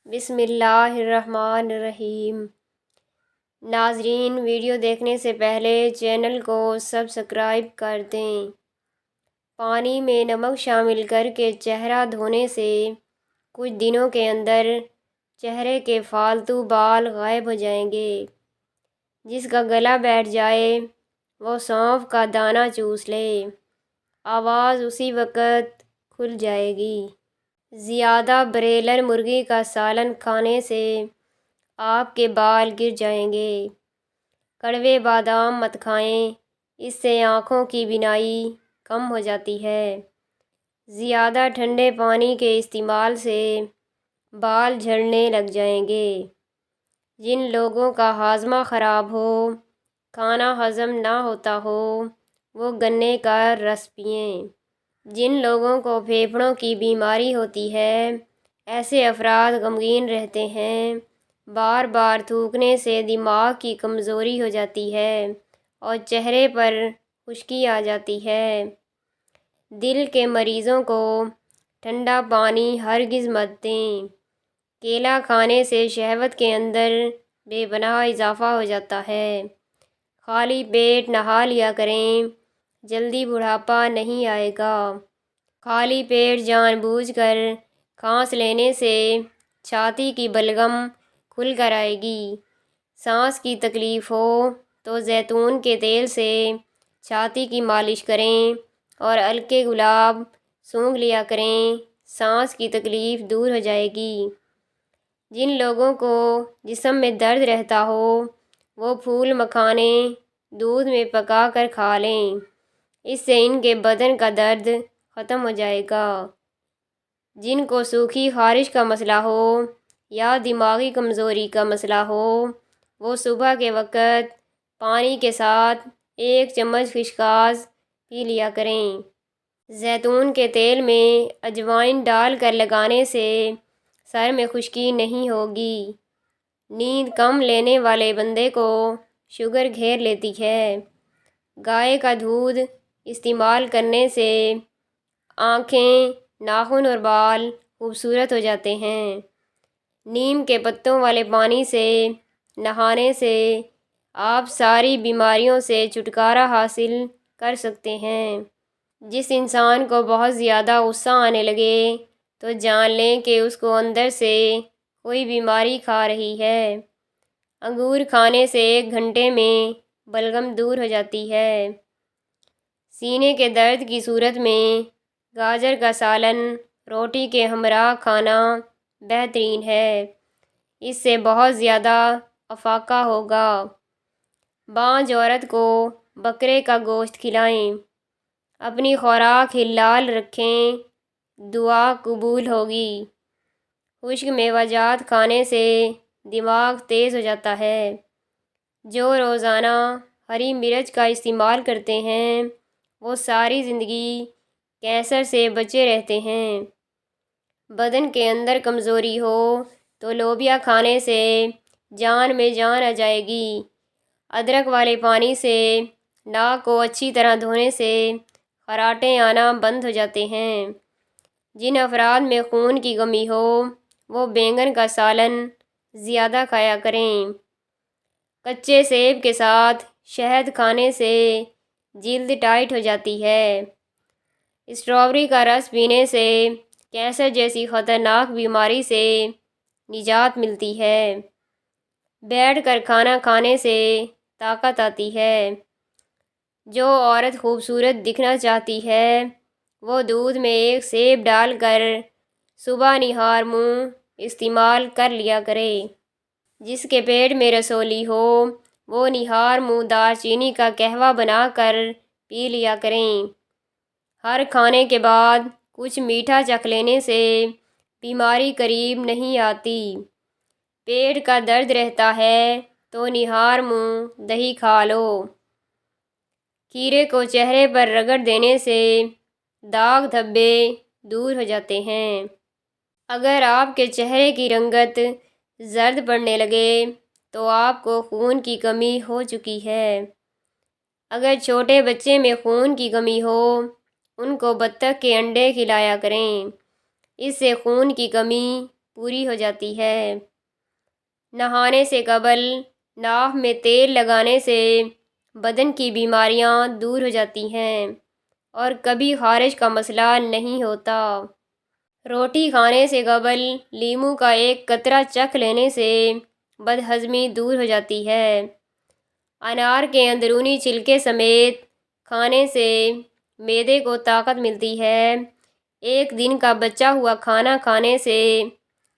بسم اللہ الرحمن الرحیم۔ ناظرین، ویڈیو دیکھنے سے پہلے چینل کو سبسکرائب کر دیں۔ پانی میں نمک شامل کر کے چہرہ دھونے سے کچھ دنوں کے اندر چہرے کے فالتو بال غائب ہو جائیں گے۔ جس کا گلا بیٹھ جائے وہ سونف کا دانہ چوس لے، آواز اسی وقت کھل جائے گی۔ زیادہ بریلر مرغی کا سالن کھانے سے آپ کے بال گر جائیں گے۔ کڑوے بادام مت کھائیں، اس سے آنکھوں کی بینائی کم ہو جاتی ہے۔ زیادہ ٹھنڈے پانی کے استعمال سے بال جھڑنے لگ جائیں گے۔ جن لوگوں کا ہاضمہ خراب ہو، کھانا ہضم نہ ہوتا ہو، وہ گنے کا رس پئیں۔ جن لوگوں کو پھیپھڑوں کی بیماری ہوتی ہے، ایسے افراد غمگین رہتے ہیں۔ بار بار تھوکنے سے دماغ کی کمزوری ہو جاتی ہے اور چہرے پر خشکی آ جاتی ہے۔ دل کے مریضوں کو ٹھنڈا پانی ہرگز مت دیں۔ کیلا کھانے سے شہوت کے اندر بے پناہ اضافہ ہو جاتا ہے۔ خالی پیٹ نہا لیا کریں، جلدی بڑھاپا نہیں آئے گا۔ خالی پیٹ جان بوجھ کر کھانس لینے سے چھاتی کی بلغم کھل کر آئے گی۔ سانس کی تکلیف ہو تو زیتون کے تیل سے چھاتی کی مالش کریں اور عرق گلاب سونگھ لیا کریں، سانس کی تکلیف دور ہو جائے گی۔ جن لوگوں کو جسم میں درد رہتا ہو، وہ پھول مکھانے دودھ میں پکا کر کھا لیں، اس سے ان کے بدن کا درد ختم ہو جائے گا۔ جن کو سوکھی خارش کا مسئلہ ہو یا دماغی کمزوری کا مسئلہ ہو، وہ صبح کے وقت پانی کے ساتھ 1 چمچ خشخاش پی لیا کریں۔ زیتون کے تیل میں اجوائن ڈال کر لگانے سے سر میں خشکی نہیں ہوگی۔ نیند کم لینے والے بندے کو شوگر گھیر لیتی ہے۔ گائے کا دودھ استعمال کرنے سے آنکھیں، ناخن اور بال خوبصورت ہو جاتے ہیں۔ نیم کے پتوں والے پانی سے نہانے سے آپ ساری بیماریوں سے چھٹکارا حاصل کر سکتے ہیں۔ جس انسان کو بہت زیادہ غصہ آنے لگے تو جان لیں کہ اس کو اندر سے کوئی بیماری کھا رہی ہے۔ انگور کھانے سے 1 گھنٹے میں بلغم دور ہو جاتی ہے۔ سینے کے درد کی صورت میں گاجر کا سالن روٹی کے ہمراہ کھانا بہترین ہے، اس سے بہت زیادہ افاقہ ہوگا۔ بانجھ عورت کو بکرے کا گوشت کھلائیں، اپنی خوراک حلال رکھیں، دعا قبول ہوگی۔ خشک میوہ جات کھانے سے دماغ تیز ہو جاتا ہے۔ جو روزانہ ہری مرچ کا استعمال کرتے ہیں، وہ ساری زندگی کینسر سے بچے رہتے ہیں۔ بدن کے اندر کمزوری ہو تو لوبیا کھانے سے جان میں جان آ جائے گی۔ ادرک والے پانی سے ناک کو اچھی طرح دھونے سے خراٹیں آنا بند ہو جاتے ہیں۔ جن افراد میں خون کی کمی ہو، وہ بینگن کا سالن زیادہ کھایا کریں۔ کچے سیب کے ساتھ شہد کھانے سے جلد ٹائٹ ہو جاتی ہے۔ اسٹرابیری کا رس پینے سے کینسر جیسی خطرناک بیماری سے نجات ملتی ہے۔ بیٹھ کر کھانا کھانے سے طاقت آتی ہے۔ جو عورت خوبصورت دکھنا چاہتی ہے، وہ دودھ میں 1 سیب ڈال کر صبح نہار منہ استعمال کر لیا کرے۔ جس کے پیٹ میں رسولی ہو، وہ نہار منہ دار چینی کا قہوہ بنا کر پی لیا کریں۔ ہر کھانے کے بعد کچھ میٹھا چکھ لینے سے بیماری قریب نہیں آتی۔ پیٹ کا درد رہتا ہے تو نہار منہ دہی کھا لو۔ کھیرے کو چہرے پر رگڑ دینے سے داغ دھبے دور ہو جاتے ہیں۔ اگر آپ کے چہرے کی رنگت زرد پڑنے لگے تو آپ کو خون کی کمی ہو چکی ہے۔ اگر چھوٹے بچے میں خون کی کمی ہو، ان کو بطخ کے انڈے کھلایا کریں، اس سے خون کی کمی پوری ہو جاتی ہے۔ نہانے سے قبل ناک میں تیل لگانے سے بدن کی بیماریاں دور ہو جاتی ہیں اور کبھی خارش کا مسئلہ نہیں ہوتا۔ روٹی کھانے سے قبل لیموں کا ایک قطرہ چکھ لینے سے بدہضمی دور ہو جاتی ہے۔ انار کے اندرونی چھلکے سمیت کھانے سے معدے کو طاقت ملتی ہے۔ ایک دن کا بچا ہوا کھانا کھانے سے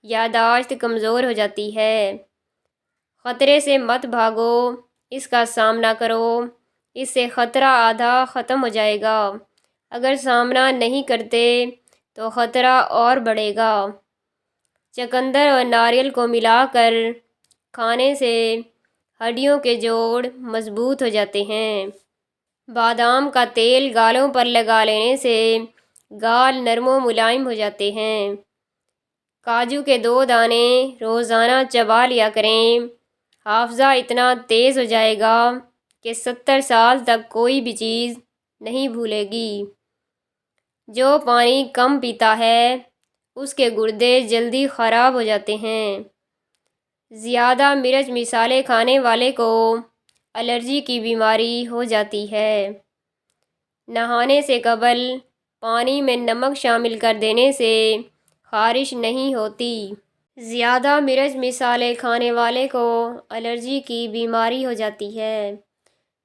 یادداشت کمزور ہو جاتی ہے۔ خطرے سے مت بھاگو، اس کا سامنا کرو، اس سے خطرہ آدھا ختم ہو جائے گا۔ اگر سامنا نہیں کرتے تو خطرہ اور بڑھے گا۔ چقندر اور ناریل کو ملا کر کھانے سے ہڈیوں کے جوڑ مضبوط ہو جاتے ہیں۔ بادام کا تیل گالوں پر لگا لینے سے گال نرم و ملائم ہو جاتے ہیں۔ کاجو کے 2 دانے روزانہ چبا لیا کریں۔ حافظہ اتنا تیز ہو جائے گا کہ 70 سال تک کوئی بھی چیز نہیں بھولے گی۔ جو پانی کم پیتا ہے اس کے گردے جلدی خراب ہو جاتے ہیں۔ زیادہ مرچ مسالے کھانے والے کو الرجی کی بیماری ہو جاتی ہے۔ نہانے سے قبل پانی میں نمک شامل کر دینے سے خارش نہیں ہوتی۔ زیادہ مرچ مسالے کھانے والے کو الرجی کی بیماری ہو جاتی ہے۔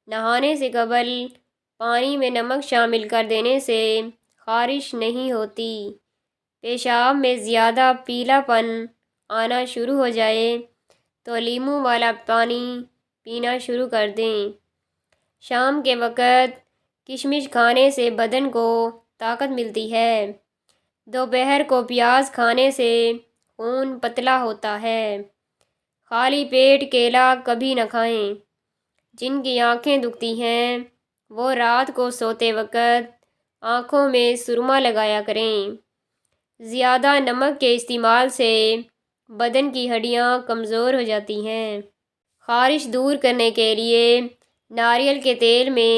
نہانے سے قبل پانی میں نمک شامل کر دینے سے خارش نہیں ہوتی۔ پیشاب میں زیادہ پیلا پن آنا شروع ہو جائے تو لیموں والا پانی پینا شروع کر دیں۔ شام کے وقت کشمش کھانے سے بدن کو طاقت ملتی ہے۔ دوپہر کو پیاز کھانے سے خون پتلا ہوتا ہے۔ خالی پیٹ کیلا کبھی نہ کھائیں۔ جن کی آنکھیں دکھتی ہیں وہ رات کو سوتے وقت آنکھوں میں سرما لگایا کریں۔ زیادہ نمک کے استعمال سے بدن کی ہڈیاں کمزور ہو جاتی ہیں۔ خارش دور کرنے کے لیے ناریل کے تیل میں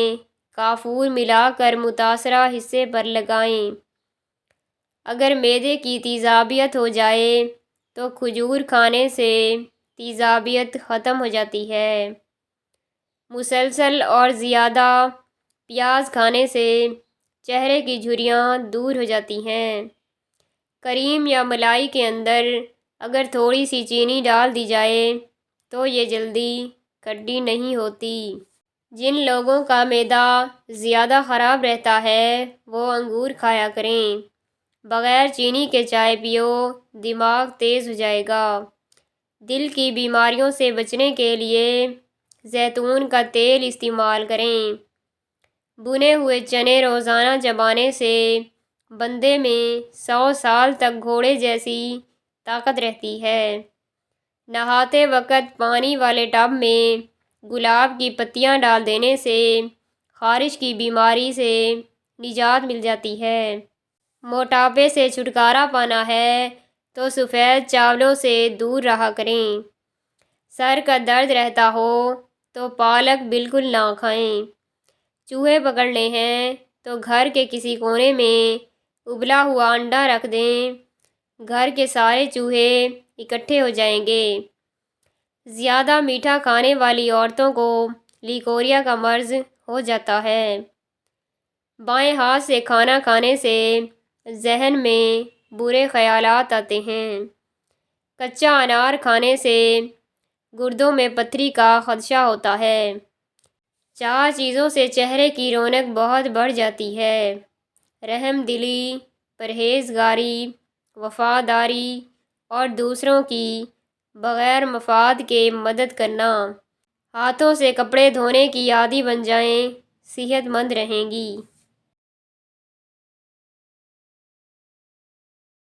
کافور ملا کر متاثرہ حصے پر لگائیں۔ اگر معدے کی تیزابیت ہو جائے تو کھجور کھانے سے تیزابیت ختم ہو جاتی ہے۔ مسلسل اور زیادہ پیاز کھانے سے چہرے کی جھریاں دور ہو جاتی ہیں۔ کریم یا ملائی کے اندر اگر تھوڑی سی چینی ڈال دی جائے تو یہ جلدی کھٹی نہیں ہوتی۔ جن لوگوں کا معدہ زیادہ خراب رہتا ہے وہ انگور کھایا کریں۔ بغیر چینی کے چائے پیو، دماغ تیز ہو جائے گا۔ دل کی بیماریوں سے بچنے کے لیے زیتون کا تیل استعمال کریں۔ بنے ہوئے چنے روزانہ چبانے سے بندے میں 100 سال تک گھوڑے جیسی طاقت رہتی ہے۔ نہاتے وقت پانی والے ٹب میں گلاب کی پتیاں ڈال دینے سے خارش کی بیماری سے نجات مل جاتی ہے۔ موٹاپے سے چھٹکارا پانا ہے تو سفید چاولوں سے دور رہا کریں۔ سر کا درد رہتا ہو تو پالک بالکل نہ کھائیں۔ چوہے پکڑنے ہیں تو گھر کے کسی کونے میں ابلا ہوا انڈا رکھ دیں۔ گھر کے سارے چوہے اکٹھے ہو جائیں گے۔ زیادہ میٹھا کھانے والی عورتوں کو لیکوریا کا مرض ہو جاتا ہے۔ بائیں ہاتھ سے کھانا کھانے سے ذہن میں برے خیالات آتے ہیں۔ کچا انار کھانے سے گردوں میں پتھری کا خدشہ ہوتا ہے۔ 4 چیزوں سے چہرے کی رونق بہت بڑھ جاتی ہے: رحم دلی، پرہیزگاری، وفاداری اور دوسروں کی بغیر مفاد کے مدد کرنا۔ ہاتھوں سے کپڑے دھونے کی عادی بن جائیں، صحت مند رہیں گی۔